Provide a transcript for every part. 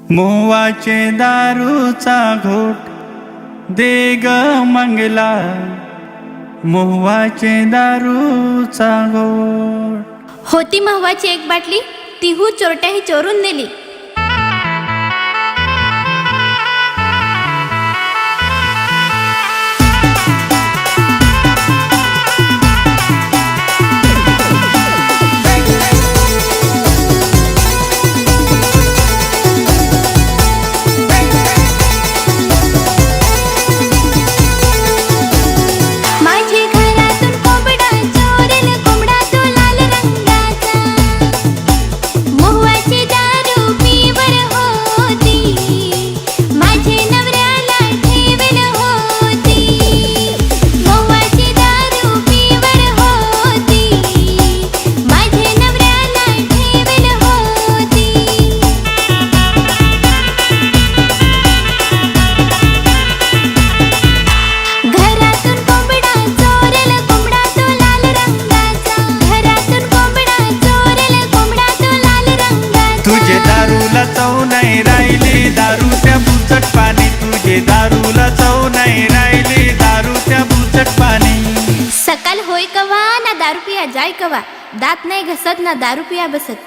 मोवाचे दारूचा घोट दे ग मंगला, मोवाचे दारूचा घोट। होती महवाची एक बाटली, तीहू चोरट्याही चोरून नेली। तुझे दारूला चव नाही राहिली, दारू त्या बुचट पाणी। तुझे दारूला चव नाही राहिली, दारू त्या बुचट पाणी। सकाळ होय कवा ना दारू पिया जाय कवा, दात नाही घसत ना दारू पिया बसत।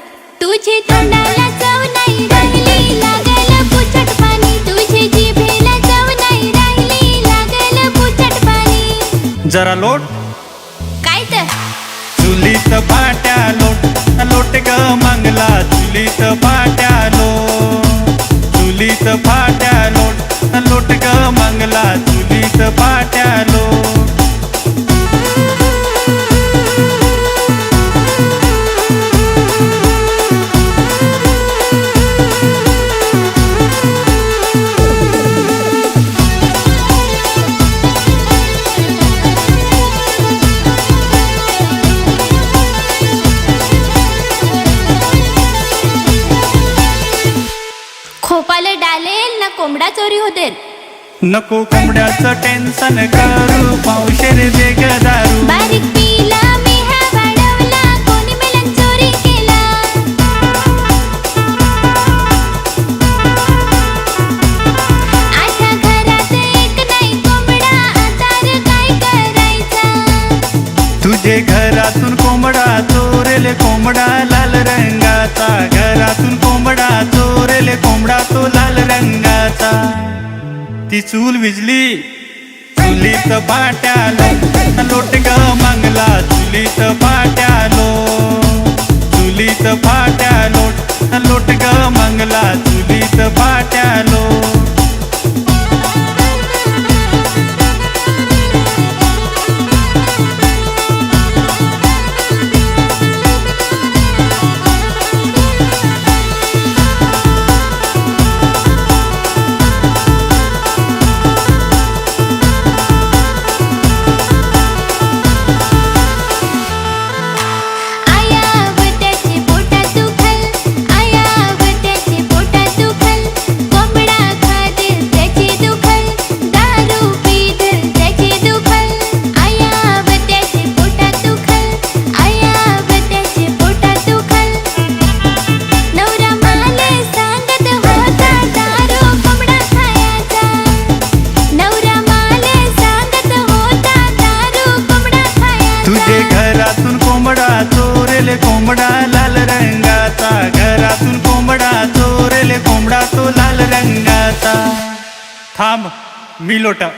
तुझे तोंडाला चव नाही राहिली, लागल बुचट पाणी। तुझे जिभेला चव नाही राहिली, लागल बुचट पाणी। जरा लोट काय तर चुलीत पाट्या लोट, लोट ग मंगला चुलीत पाट्या लोट। चुलीत पाट्या लोट, लोट ग मंगला चुलीत पाट्या लोट। खोपाला डालेल ना कोंबडा चोरी होतेल। नको कोंबड्याचं टेन्शन करू, पावशेर दे ग दारू। बारीक पीला मी हा वाढवला, कोणी मिलन चोरी केला। आता घरात एक नाही कोंबडा, आता रे काय करायचा। तुझे घरातून कोंबडा चोरेल, कोंबडा लाल रंगाचा। घरातून कोंबडा चोरेल, कोंबडा तो लाल रंगाचा। ती चूल विजली चुलीत पाट्या लोट, लोट ग मंगला चुलीत पाट्या लोट। चुलीत पाट्या लोट, लोट ग मंगला चुलीत पाट्या लोट। घरातून कोंबडा चोरेल, कोंबडा लाल रंगाचा। घरातून कोंबडा चोरेल, कोंबडा तो लाल रंगाचा। थांब मी लोटा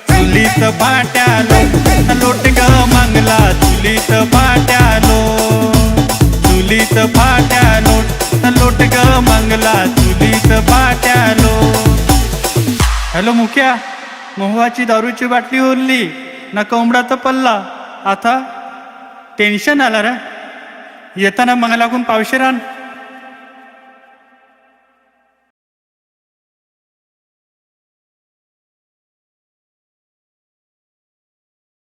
चुलीत पाट्या लोट, लोट ग मंगला चुलीत पाट्या लोट। चुलीत पाट्या लोट, लोट ग मंगला चुलीत पाट्या लोट। हॅलो मुख्या, मोहवाची दारूची बाटली ओरली ना, कोंबडा तर पल्ला। आता टेन्शन आला रे, येताना मंगलाकून पावशेर आण।